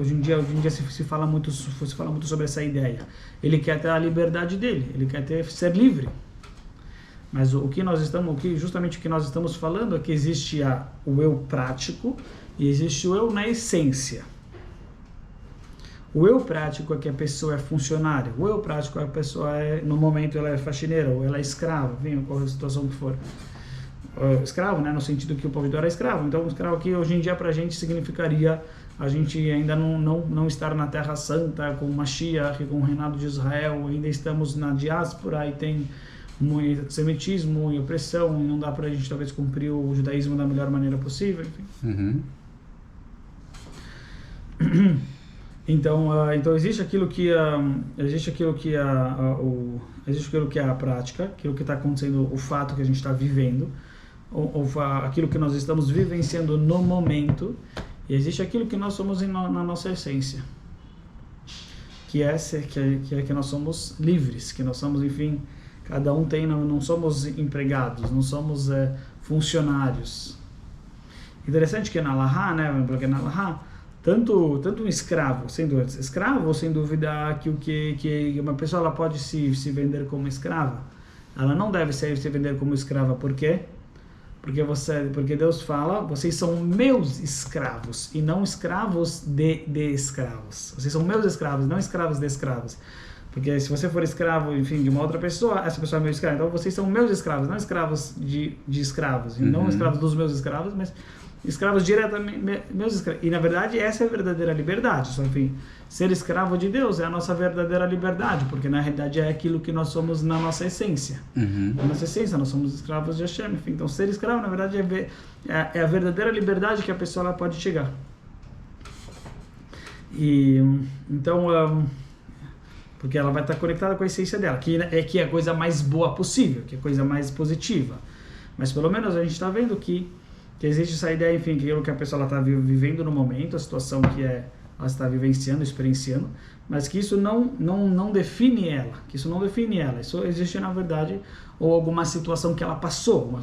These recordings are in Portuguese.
Hoje em dia se fala muito sobre essa ideia. Ele quer ter a liberdade dele, ele quer ser livre. Mas justamente o que nós estamos falando é que existe o eu prático e existe o eu na essência. O eu prático é que a pessoa é funcionária. O eu prático é que a pessoa no momento ela é faxineira ou ela é escrava, enfim, qual a situação que for. Escravo, né, no sentido que o povo era escravo. Então, escravo aqui hoje em dia pra gente significaria a gente ainda não estar na Terra Santa com Mashiach, com o reinado de Israel, ainda estamos na diáspora e tem muito antissemitismo e opressão, e não dá pra gente talvez cumprir o judaísmo da melhor maneira possível, enfim. Então existe aquilo que é a prática, aquilo que está acontecendo, o fato que a gente está vivendo, ou aquilo que nós estamos vivenciando no momento, e existe aquilo que nós somos na nossa essência, que nós somos livres, que nós somos, enfim, cada um tem, não somos empregados, não somos funcionários. Interessante que na Laha, né, porque na Laha, tanto um escravo, sem dúvida, que uma pessoa ela pode se vender como escrava, ela não deve se vender como escrava. Por quê? Porque Deus fala, vocês são meus escravos e não escravos de escravos. Vocês são meus escravos, não escravos de escravos. Porque se você for escravo, enfim, de uma outra pessoa, essa pessoa é meu escravo. Então vocês são meus escravos, não escravos de escravos. E não escravos dos meus escravos, mas escravos diretamente, meus escravos. E na verdade essa é a verdadeira liberdade. Só, enfim, ser escravo de Deus é a nossa verdadeira liberdade, porque na realidade é aquilo que nós somos na nossa essência. Na nossa essência nós somos escravos de Hashem. Enfim, então ser escravo na verdade é a verdadeira liberdade que a pessoa ela pode chegar. E então porque ela vai estar conectada com a essência dela, que é a coisa mais boa possível, que é a coisa mais positiva. Mas pelo menos a gente está vendo que existe essa ideia, enfim, que aquilo que a pessoa está vivendo no momento, a situação que ela está vivenciando, experienciando, mas que isso não define ela, Isso existe, na verdade, ou alguma situação que ela passou,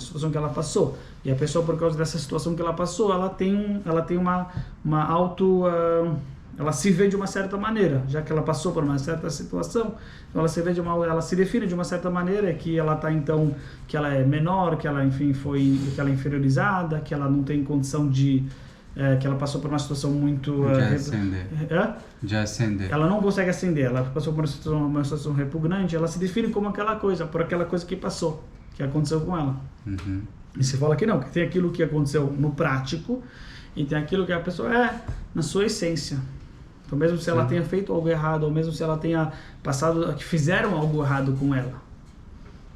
e a pessoa, por causa dessa situação que ela passou, ela tem uma ela se vê de uma certa maneira, já que ela passou por uma certa situação, ela se define de uma certa maneira, que ela está então, que ela é menor, que ela, enfim, que ela é inferiorizada, que ela não tem condição de, que ela passou por uma situação muito de ascender. Ela não consegue ascender, ela passou por uma situação repugnante, ela se define como aquela coisa, por aquela coisa que passou, que aconteceu com ela. E se fala que não, que tem aquilo que aconteceu no prático e tem aquilo que a pessoa é na sua essência. Então, mesmo se ela tenha feito algo errado, ou mesmo se ela tenha passado, que fizeram algo errado com ela.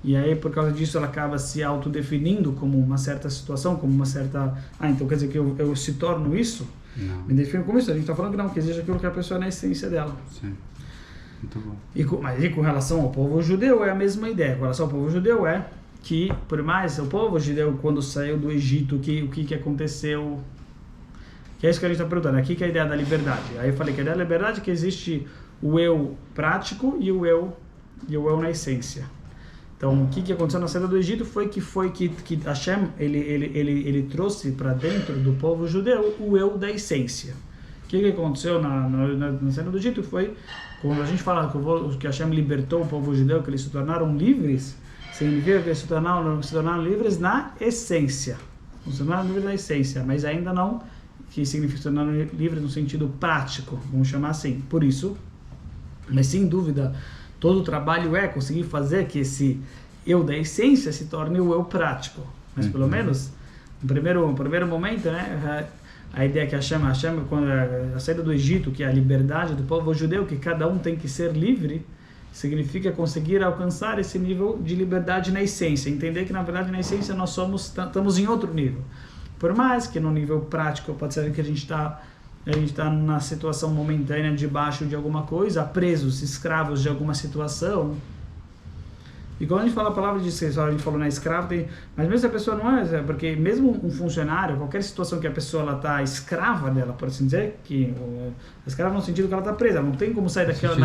E aí, por causa disso, ela acaba se autodefinindo como uma certa situação, como uma certa... então quer dizer que eu se torno isso? Não. Me defino como isso? A gente está falando que não, que existe aquilo que a pessoa é na essência dela. Sim. Muito bom. Mas com relação ao povo judeu, é a mesma ideia. Com relação ao povo judeu é que, por mais, o povo judeu, quando saiu do Egito, o que aconteceu... Que é isso que a gente está perguntando. Aqui que é a ideia da liberdade. Aí eu falei que a ideia da liberdade é que existe o eu prático e o eu na essência. Então, o que aconteceu na saída do Egito foi que Hashem, ele trouxe para dentro do povo judeu o eu da essência. O que aconteceu na saída do Egito foi, quando a gente fala que Hashem libertou o povo judeu, que eles se tornaram livres, significa que eles se tornaram livres na essência. Se tornaram livres na essência, mas ainda não... que significa se tornar livre no sentido prático, vamos chamar assim. Por isso, mas sem dúvida, todo o trabalho é conseguir fazer que esse eu da essência se torne o eu prático. Mas pelo menos, no primeiro momento, né, a ideia que Hashem, quando a saída do Egito, que é a liberdade do povo judeu, que cada um tem que ser livre, significa conseguir alcançar esse nível de liberdade na essência. Entender que, na verdade, na essência nós estamos em outro nível. Por mais que no nível prático pode ser que a gente está na situação momentânea debaixo de alguma coisa, presos, escravos de alguma situação. E quando a gente fala a palavra de escravo, a gente falou na escravo, mas mesmo se a pessoa não é, porque mesmo um funcionário, qualquer situação que a pessoa está escrava dela, por assim dizer, que escrava no sentido que ela está presa, ela não tem como sair daquele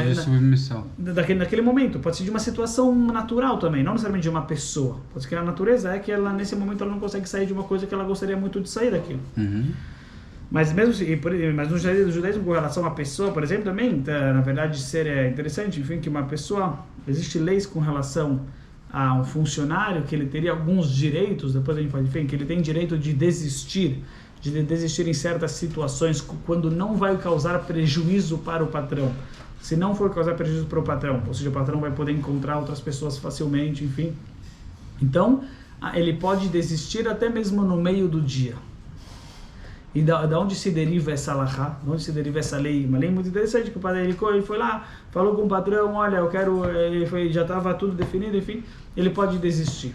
momento. Pode ser de uma situação natural também, não necessariamente de uma pessoa. Pode ser que a natureza é que ela nesse momento ela não consegue sair de uma coisa que ela gostaria muito de sair daquilo. Mas mesmo mas no judaísmo com relação à pessoa, por exemplo, também, na verdade, seria interessante, enfim, que uma pessoa, existe leis com relação a um funcionário que ele teria alguns direitos, depois a gente pode ver que ele tem direito de desistir em certas situações quando não vai causar prejuízo para o patrão. Se não for causar prejuízo para o patrão, ou seja, o patrão vai poder encontrar outras pessoas facilmente, enfim. Então, ele pode desistir até mesmo no meio do dia. E da onde se deriva essa alahá? De onde se deriva essa lei? Uma lei muito interessante, que o padre ele foi lá, falou com o patrão, olha, eu quero, já estava tudo definido, enfim, ele pode desistir.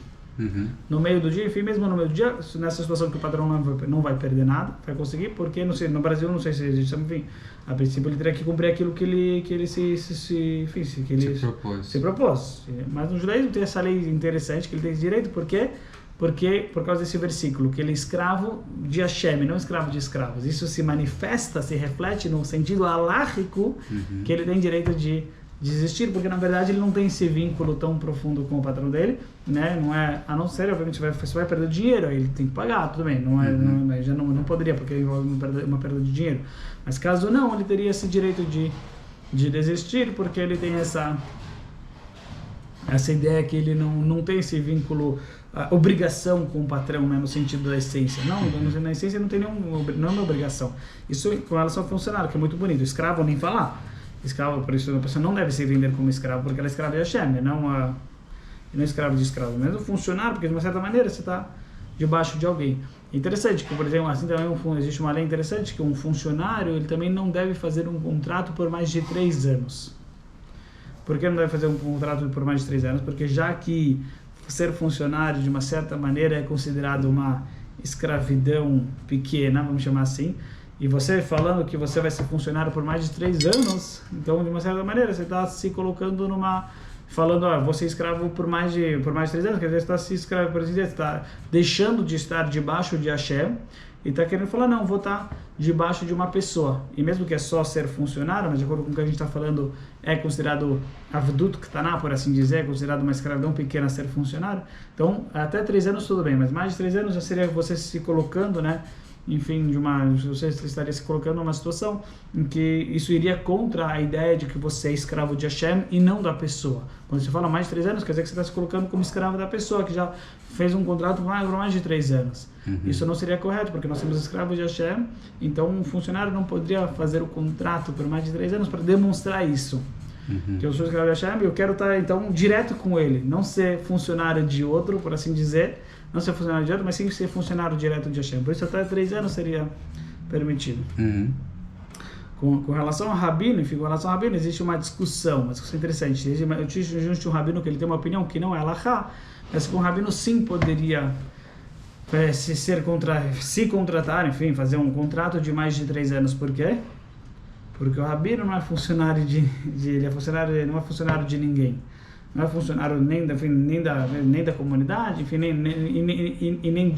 No meio do dia, enfim, mesmo no meio do dia, nessa situação que o patrão não vai perder nada, vai conseguir, porque não sei, no Brasil não sei se existe, enfim, a princípio ele teria que cumprir aquilo que ele se propôs. Mas no judaísmo tem essa lei interessante, que ele tem esse direito, porque por causa desse versículo, que ele é escravo de Hashem, não escravo de escravos. Isso se manifesta, se reflete no sentido aláhico, que ele tem direito de desistir, porque na verdade ele não tem esse vínculo tão profundo com o patrão dele, né? Não é, a não ser, obviamente, você vai perder dinheiro, aí ele tem que pagar, tudo bem, já não poderia, porque envolve uma perda de dinheiro. Mas caso não, ele teria esse direito de desistir, porque ele tem essa ideia que ele não tem esse vínculo, obrigação com o patrão, né, no sentido da essência. Não, na essência não tem não é uma obrigação. Isso com relação ao funcionário, que é muito bonito. Escravo, nem falar. Escravo, por isso a pessoa não deve se vender como escravo, porque ela é escrava de Hashem, não escravo de escravo. Mesmo funcionário, porque de uma certa maneira você está debaixo de alguém. Interessante que, por exemplo, assim também existe uma lei interessante, que um funcionário ele também não deve fazer um contrato por mais de 3 anos. Por que não deve fazer um contrato por mais de 3 anos? Porque já que ser funcionário, de uma certa maneira, é considerado uma escravidão pequena, vamos chamar assim, e você falando que você vai ser funcionário por mais de 3 anos, então, de uma certa maneira, você está se colocando falando, vou ser escravo por mais de 3 anos, quer dizer, você está se escravo, por exemplo, está deixando de estar debaixo de Hashem, e está querendo falar, não, vou estar debaixo de uma pessoa. E mesmo que é só ser funcionário, mas de acordo com o que a gente está falando, é considerado avdut ktaná, por assim dizer, é considerado uma escravidão pequena ser funcionário. Então, até 3 anos tudo bem, mas mais de 3 anos já seria você se colocando, né? Enfim, você estaria se colocando numa situação em que isso iria contra a ideia de que você é escravo de Hashem e não da pessoa. Quando você fala mais de 3 anos, quer dizer que você está se colocando como escravo da pessoa, que já fez um contrato por mais de 3 anos. Isso não seria correto, porque nós somos escravos de Hashem, então um funcionário não poderia fazer o contrato por mais de 3 anos para demonstrar isso. Que eu sou escravo de Hashem e eu quero estar, então, direto com ele, não ser funcionário de outro, por assim dizer, não ser funcionário de outro, mas sim ser funcionário direto de Hashem. Por isso até 3 anos seria permitido. Com relação ao rabino, enfim, com relação ao rabino existe uma discussão interessante. Existe um rabino que ele tem uma opinião que não é alahá, mas com o rabino sim poderia se contratar, enfim, fazer um contrato de mais de 3 anos. Por quê? Porque o rabino não é funcionário ele não é funcionário de ninguém. Não é funcionário nem da comunidade, enfim, nem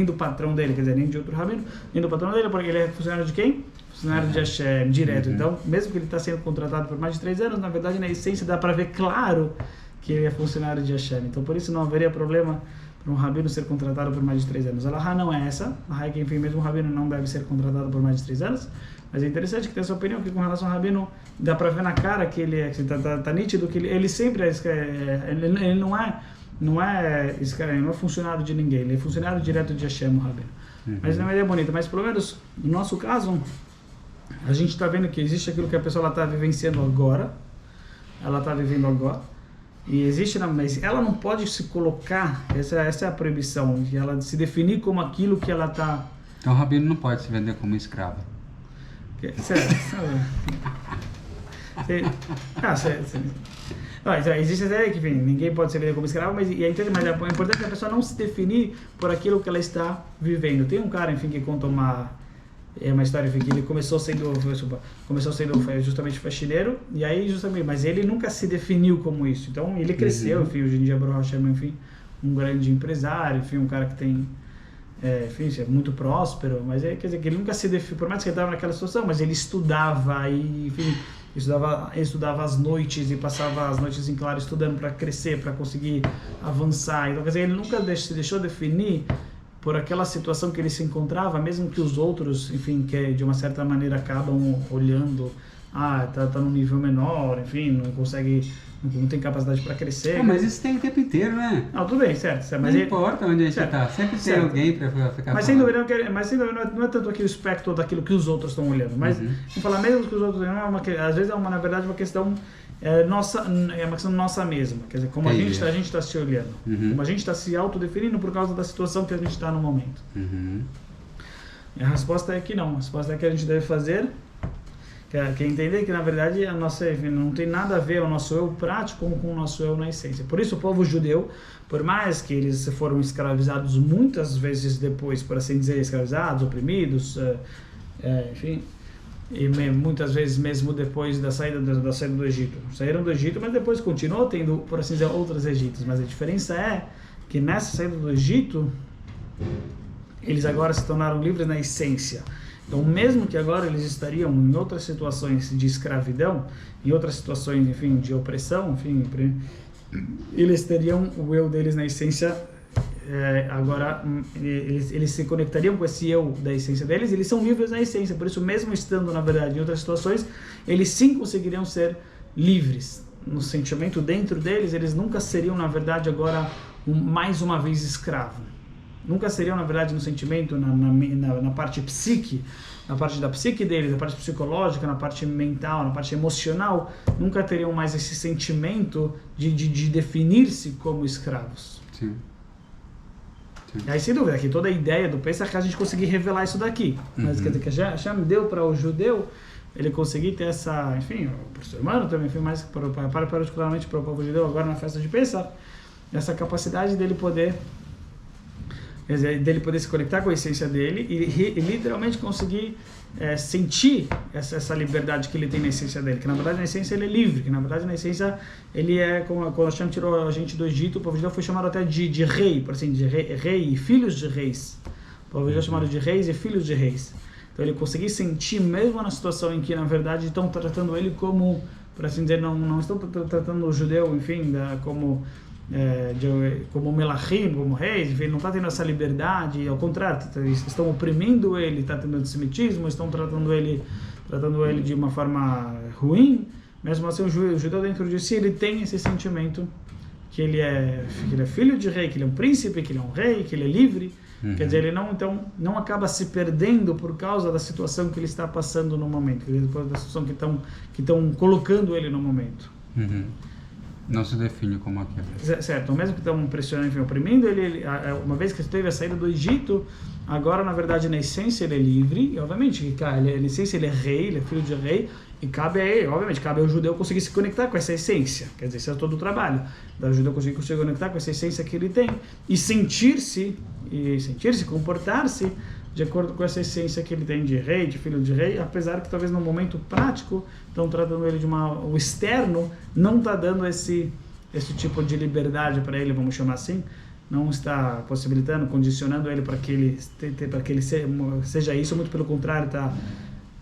do patrão dele, quer dizer, nem de outro rabino, nem do patrão dele, porque ele é funcionário de quem? Funcionário de Hashem, direto. Então, mesmo que ele está sendo contratado por mais de 3 anos, na verdade, na essência, dá para ver claro que ele é funcionário de Hashem. Então, por isso não haveria problema para um rabino ser contratado por mais de 3 anos. A Alahá não é essa. A Alahá é que, enfim, mesmo um rabino não deve ser contratado por mais de 3 anos. Mas é interessante que tem essa opinião, que com relação ao rabino, dá para ver na cara que ele tá nítido, que ele sempre ele não é funcionário de ninguém, ele é funcionário direto de Hashem, o rabino. Mas não é bonita, mas pelo menos no nosso caso, a gente está vendo que existe aquilo que a pessoa está vivenciando agora, ela está vivendo agora, e existe, mas ela não pode se colocar, essa é a proibição, de ela se definir como aquilo que ela está... Então o rabino não pode se vender como escravo. Sério. Existe até que, enfim, ninguém pode ser vendido como escravo, mas é importante a pessoa não se definir por aquilo que ela está vivendo. Tem um cara, enfim, que conta uma história, enfim, que ele começou sendo justamente faxineiro, e aí mas ele nunca se definiu como isso. Então ele cresceu, enfim, hoje em dia Baruch Hashem, enfim, um grande empresário, enfim, um cara que tem enfim, é muito próspero, mas quer dizer que ele nunca se definiu, por mais que ele estava naquela situação, mas ele estudava e, enfim, estudava às noites e passava as noites em claro estudando para crescer, para conseguir avançar. Então, quer dizer, ele nunca se deixou definir por aquela situação que ele se encontrava, mesmo que os outros, enfim, que de uma certa maneira acabam olhando, tá num nível menor, enfim, não tem capacidade para crescer. Mas isso tem o tempo inteiro, né? Não, tudo bem, certo. Mas não importa onde a gente está, sempre tem alguém para ficar mas sem dúvida, não é tanto aqui o espectro daquilo que os outros estão olhando, mas vamos falar mesmo que os outros olhando, às vezes na verdade uma questão nossa, é uma questão nossa mesma, quer dizer, como a gente está se olhando, como a gente está se autodefinindo por causa da situação que a gente está no momento. E a resposta é que não, a resposta é que a gente deve fazer, que é entender que na verdade a nossa, não tem nada a ver o nosso eu prático com o nosso eu na essência. Por isso o povo judeu, por mais que eles foram escravizados muitas vezes depois, por assim dizer, escravizados, oprimidos, enfim, e muitas vezes mesmo depois da saída do Egito. Saíram do Egito, mas depois continuou tendo, por assim dizer, outros Egitos. Mas a diferença é que nessa saída do Egito, eles agora se tornaram livres na essência. Então, mesmo que agora eles estariam em outras situações de escravidão, em outras situações, enfim, de opressão, enfim, eles teriam o eu deles na essência. Agora eles se conectariam com esse eu da essência deles, eles são livres na essência, por isso mesmo estando na verdade em outras situações, eles sim conseguiriam ser livres no sentimento dentro deles, eles nunca seriam na verdade agora mais uma vez escravo, nunca seriam na verdade no sentimento, na parte psique, na parte da psique deles, na parte psicológica, na parte mental, na parte emocional, nunca teriam mais esse sentimento de definir-se como escravos. Sim. E aí, sem dúvida, que toda a ideia do Pesach é a gente conseguir revelar isso daqui. Mas quer dizer que Hashem deu para o judeu ele conseguir ter essa, enfim, para o ser humano também, enfim, mas particularmente para o povo judeu agora na festa de Pesach, essa capacidade dele poder se conectar com a essência dele e literalmente conseguir sentir essa liberdade que ele tem na essência dele, que na verdade na essência ele é livre, que na verdade na essência ele é, como quando Hashem tirou a gente do Egito, o povo judeu foi chamado até de rei, por assim, de rei e filhos de reis. O povo judeu é chamado de reis e filhos de reis. Então ele conseguir sentir mesmo na situação em que na verdade estão tratando ele como, por assim dizer, não estão tratando o judeu, enfim, como melachim, como reis, enfim, não está tendo essa liberdade, ao contrário, estão oprimindo ele, está tendo antissemitismo, estão tratando ele de uma forma ruim. Mesmo assim, o judeu dentro de si, ele tem esse sentimento que ele é filho de rei, que ele é um príncipe, que ele é um rei, que ele é livre. Quer dizer, ele não acaba se perdendo por causa da situação que ele está passando no momento, da situação que estão colocando ele no momento. Não se define como aquilo. Certo, mesmo que estão pressionando, enfim, oprimindo ele, uma vez que ele teve a saída do Egito, agora na verdade na essência ele é livre, e obviamente na essência ele é rei, ele é filho de rei, e cabe a ele, obviamente, cabe ao judeu conseguir se conectar com essa essência, quer dizer, esse é todo o trabalho, o judeu conseguir se conectar com essa essência que ele tem, e sentir-se, comportar-se de acordo com essa essência que ele tem de rei, de filho de rei, apesar que talvez no momento prático estão tratando ele o externo não está dando esse tipo de liberdade para ele, vamos chamar assim, não está possibilitando, condicionando ele para que ele seja isso, muito pelo contrário, está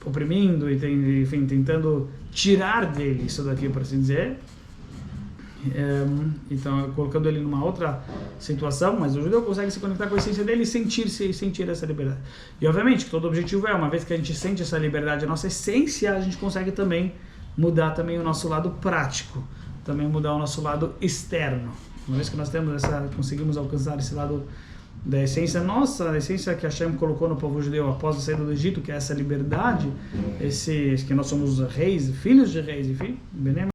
oprimindo e enfim, tentando tirar dele isso daqui, por assim dizer. Então, colocando ele numa outra situação, mas o judeu consegue se conectar com a essência dele e sentir essa liberdade. E obviamente que todo o objetivo uma vez que a gente sente essa liberdade, a nossa essência, a gente consegue também mudar também o nosso lado prático, também mudar o nosso lado externo. Uma vez que nós conseguimos alcançar esse lado da essência nossa, a essência que Hashem colocou no povo judeu após a saída do Egito, que é essa liberdade, que nós somos reis, filhos de reis, enfim,